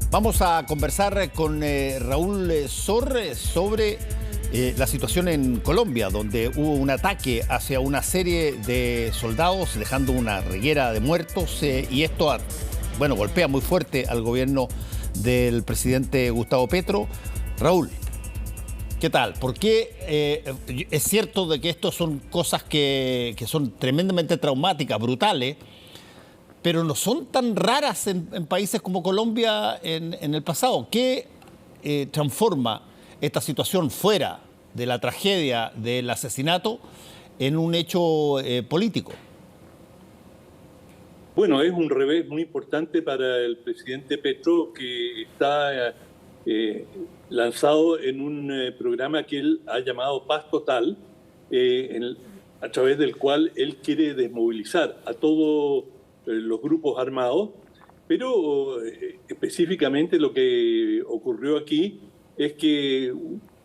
Vamos a conversar con Raúl Sor sobre la situación en Colombia, donde hubo un ataque hacia una serie de soldados, dejando una reguera de muertos, y esto, golpea muy fuerte al gobierno del presidente Gustavo Petro. Raúl, ¿qué tal? ¿Por qué es cierto de que esto son cosas que son tremendamente traumáticas, brutales, pero no son tan raras en países como Colombia en el pasado? ¿Qué transforma esta situación fuera de la tragedia del asesinato en un hecho político? Bueno, es un revés muy importante para el presidente Petro, que está lanzado en un programa que él ha llamado Paz Total, a través del cual él quiere desmovilizar a todos los grupos armados, pero específicamente lo que ocurrió aquí es que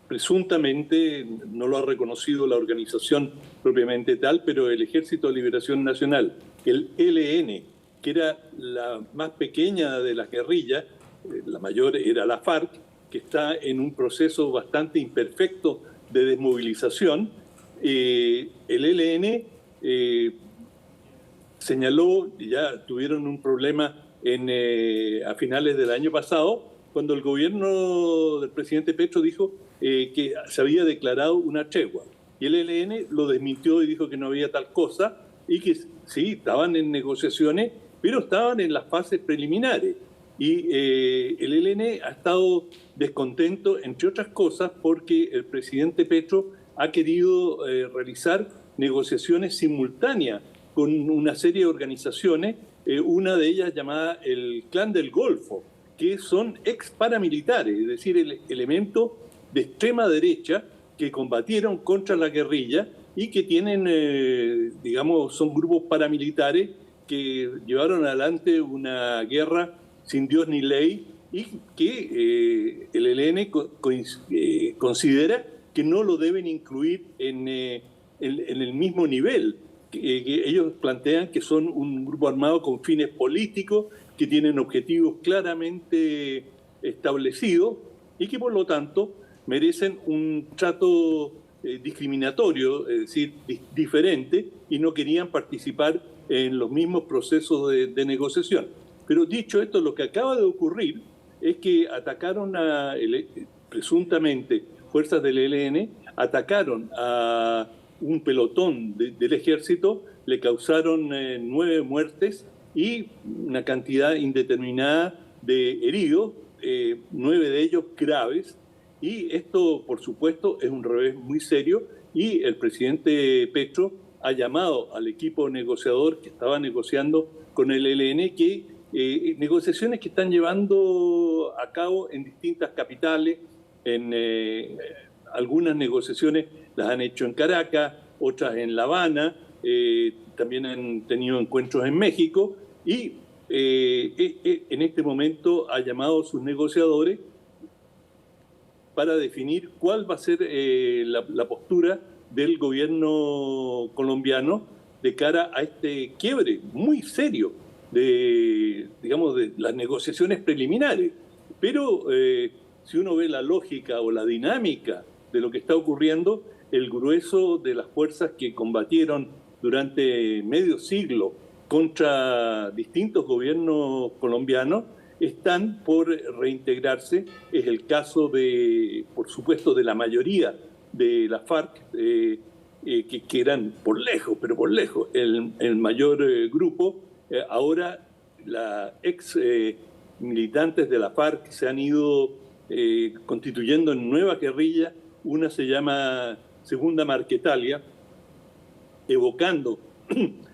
presuntamente, no lo ha reconocido la organización propiamente tal, pero el Ejército de Liberación Nacional, el ELN, que era la más pequeña de las guerrillas, la mayor era la FARC, que está en un proceso bastante imperfecto de desmovilización. El ELN señaló, y ya tuvieron un problema a finales del año pasado, cuando el gobierno del presidente Petro dijo que se había declarado una tregua. Y el ELN lo desmintió y dijo que no había tal cosa, y que sí, estaban en negociaciones, pero estaban en las fases preliminares. Y el ELN ha estado descontento, entre otras cosas, porque el presidente Petro ha querido realizar negociaciones simultáneas con una serie de organizaciones, una de ellas llamada el Clan del Golfo, que son ex paramilitares, es decir, elementos de extrema derecha que combatieron contra la guerrilla y que tienen, son grupos paramilitares que llevaron adelante una guerra sin Dios ni ley, y que el ELN considera que no lo deben incluir en el mismo nivel. Que ellos plantean que son un grupo armado con fines políticos, que tienen objetivos claramente establecidos y que por lo tanto merecen un trato discriminatorio, es decir, diferente, y no querían participar en los mismos procesos de negociación. Pero dicho esto, lo que acaba de ocurrir es que atacaron presuntamente fuerzas del ELN, atacaron a un pelotón del ejército, le causaron 9 muertes y una cantidad indeterminada de heridos, 9 de ellos graves. Y esto, por supuesto, es un revés muy serio, y el presidente Petro ha llamado al equipo negociador que estaba negociando con el ELN, que negociaciones que están llevando a cabo en distintas capitales. Algunas negociaciones las han hecho en Caracas, otras en La Habana, también han tenido encuentros en México, y en este momento ha llamado a sus negociadores para definir cuál va a ser la postura del gobierno colombiano de cara a este quiebre muy serio de las negociaciones preliminares. Pero si uno ve la lógica o la dinámica de lo que está ocurriendo, el grueso de las fuerzas que combatieron durante medio siglo contra distintos gobiernos colombianos están por reintegrarse. Es el caso por supuesto, de la mayoría de las FARC, que eran por lejos el mayor grupo. Ahora las ex militantes de la FARC se han ido constituyendo en nuevas guerrillas. Una se llama Segunda Marquetalia, evocando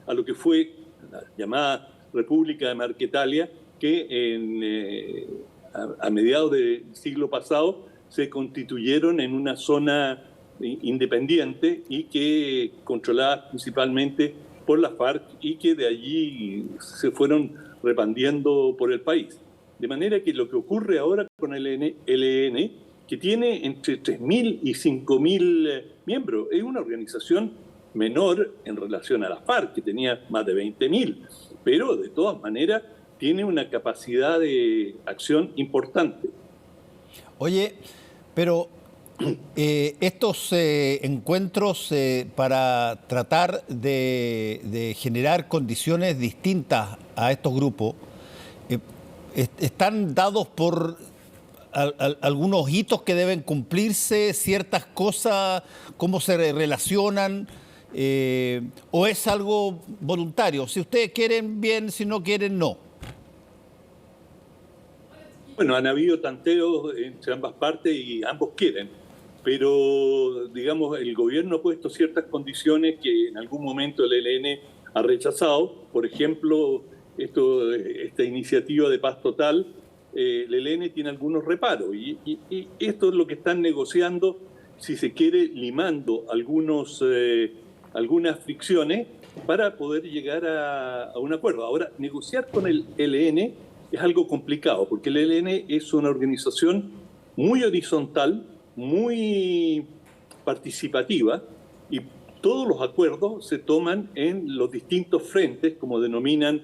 a lo que fue la llamada República de Marquetalia, que a mediados del siglo pasado se constituyeron en una zona independiente y que controlada principalmente por la FARC, y que de allí se fueron repandiendo por el país. De manera que lo que ocurre ahora con el ELN, que tiene entre 3.000 y 5.000 miembros, es una organización menor en relación a la FARC, que tenía más de 20.000, pero de todas maneras tiene una capacidad de acción importante. Oye, pero estos encuentros para tratar de generar condiciones distintas a estos grupos están dados por algunos hitos que deben cumplirse, ciertas cosas, cómo se relacionan, o es algo voluntario. Si ustedes quieren, bien; si no quieren, no. Bueno, han habido tanteos entre ambas partes y ambos quieren, pero digamos, el gobierno ha puesto ciertas condiciones que en algún momento el ELN ha rechazado. Por ejemplo, esta iniciativa de paz total, el ELN tiene algunos reparos y esto es lo que están negociando, si se quiere, limando algunas fricciones para poder llegar a un acuerdo. Ahora, negociar con el ELN es algo complicado, porque el ELN es una organización muy horizontal, muy participativa, y todos los acuerdos se toman en los distintos frentes, como denominan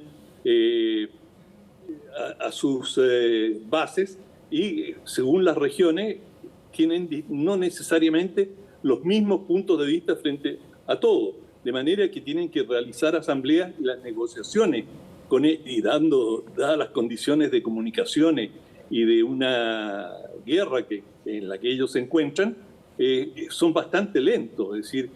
a sus bases, y según las regiones tienen no necesariamente los mismos puntos de vista frente a todo, de manera que tienen que realizar asambleas y las negociaciones y dadas las condiciones de comunicaciones y de una guerra en la que ellos se encuentran, son bastante lentos, es decir,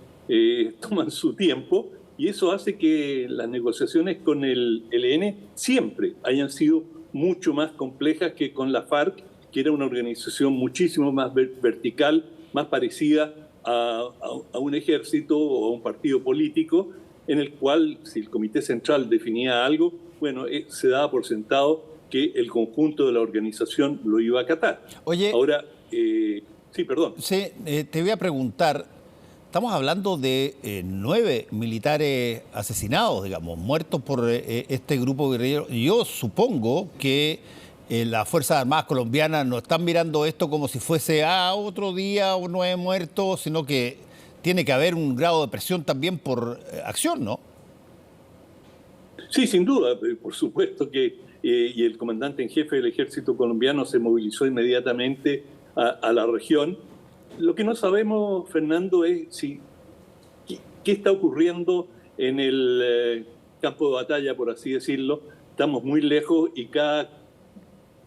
toman su tiempo, y eso hace que las negociaciones con el ELN siempre hayan sido mucho más complejas que con la FARC, que era una organización muchísimo más vertical, más parecida a un ejército o a un partido político, en el cual, si el Comité Central definía algo, bueno, se daba por sentado que el conjunto de la organización lo iba a acatar. Oye, ahora, sí, perdón. Sí, te voy a preguntar, estamos hablando de 9 militares asesinados, digamos, muertos por este grupo guerrillero. Yo supongo que las Fuerzas Armadas colombianas no están mirando esto como si fuese otro día o 9 muertos, sino que tiene que haber un grado de presión también por acción, ¿no? Sí, sin duda, por supuesto que y el comandante en jefe del ejército colombiano se movilizó inmediatamente a la región. Lo que no sabemos, Fernando, es qué está ocurriendo en el campo de batalla, por así decirlo. Estamos muy lejos y cada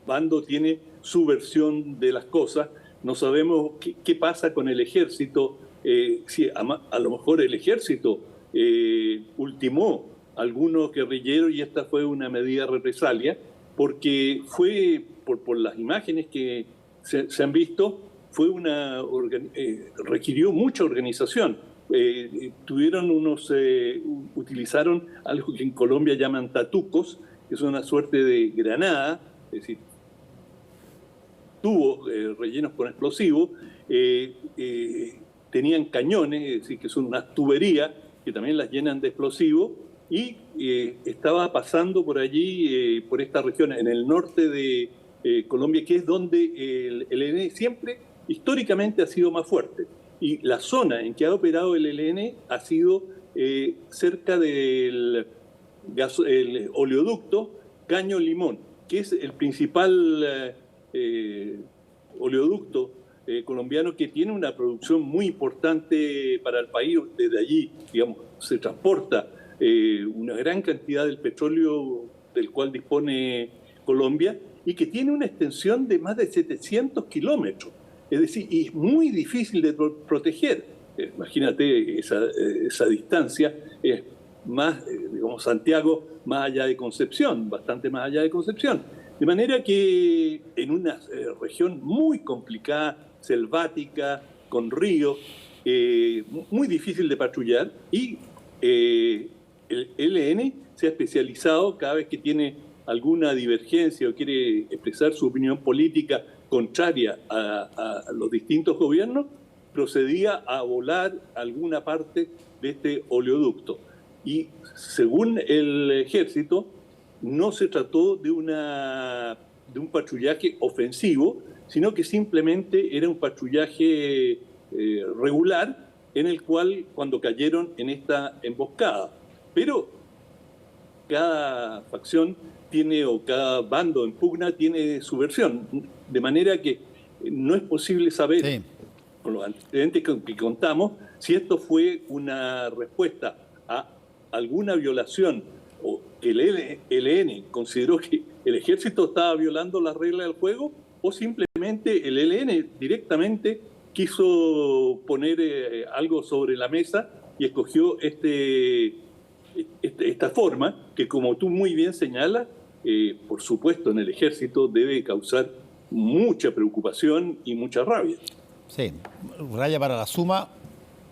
bando tiene su versión de las cosas. No sabemos qué pasa con el ejército. Si a lo mejor el ejército ultimó a algunos guerrilleros y esta fue una medida represalia, porque fue, por las imágenes que se han visto, requirió mucha organización. Utilizaron algo que en Colombia llaman tatucos, que es una suerte de granada, es decir, tubos rellenos con explosivos, tenían cañones, es decir, que son unas tuberías que también las llenan de explosivos, y estaba pasando por allí, por esta región, en el norte de Colombia, que es donde el ELN siempre, históricamente, ha sido más fuerte. Y la zona en que ha operado el ELN ha sido cerca del el oleoducto Caño-Limón, que es el principal oleoducto colombiano, que tiene una producción muy importante para el país. Desde allí, digamos, se transporta una gran cantidad del petróleo del cual dispone Colombia, y que tiene una extensión de más de 700 kilómetros. Es decir, y es muy difícil de proteger. Imagínate esa distancia, es más, digamos, Santiago más allá de Concepción, bastante más allá de Concepción. De manera que en una región muy complicada, selvática, con ríos, muy difícil de patrullar, y el ELN se ha especializado, cada vez que tiene alguna divergencia o quiere expresar su opinión política contraria a los distintos gobiernos, procedía a volar alguna parte de este oleoducto. Y según el ejército, no se trató de un patrullaje ofensivo, sino que simplemente era un patrullaje regular, en el cual, cuando cayeron en esta emboscada. Pero cada facción tiene, o cada bando en pugna tiene su versión, de manera que no es posible saber, sí, con los antecedentes que contamos, si esto fue una respuesta a alguna violación o que el ELN consideró que el ejército estaba violando las reglas del juego, o simplemente el ELN directamente quiso poner algo sobre la mesa y escogió esta forma que, como tú muy bien señalas, por supuesto en el ejército debe causar mucha preocupación y mucha rabia. Sí, raya para la suma,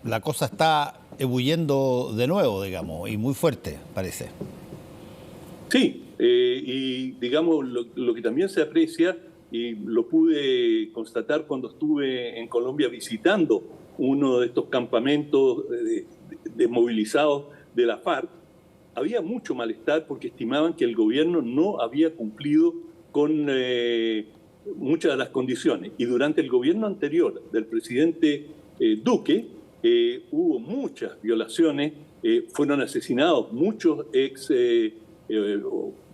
la cosa está ebulliendo de nuevo, digamos, y muy fuerte, parece. Sí, y digamos, lo que también se aprecia, y lo pude constatar cuando estuve en Colombia visitando uno de estos campamentos desmovilizados de la FARC, había mucho malestar porque estimaban que el gobierno no había cumplido con muchas de las condiciones. Y durante el gobierno anterior del presidente Duque hubo muchas violaciones, fueron asesinados muchos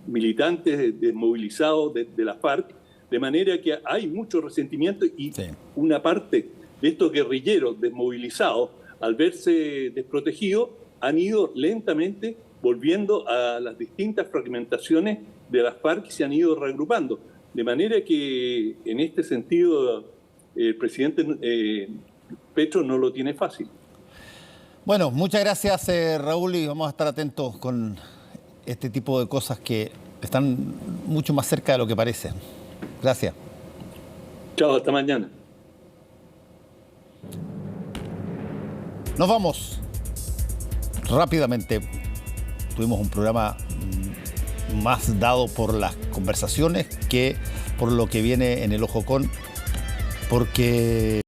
militantes desmovilizados de la FARC, de manera que hay mucho resentimiento y sí, una parte de estos guerrilleros desmovilizados, al verse desprotegidos, han ido lentamente volviendo a las distintas fragmentaciones de las FARC y se han ido reagrupando. De manera que en este sentido el presidente Petro no lo tiene fácil. Bueno, muchas gracias Raúl, y vamos a estar atentos con este tipo de cosas que están mucho más cerca de lo que parece. Gracias. Chao, hasta mañana. Nos vamos rápidamente. Tuvimos un programa más dado por las conversaciones que por lo que viene en el Ojo Con, porque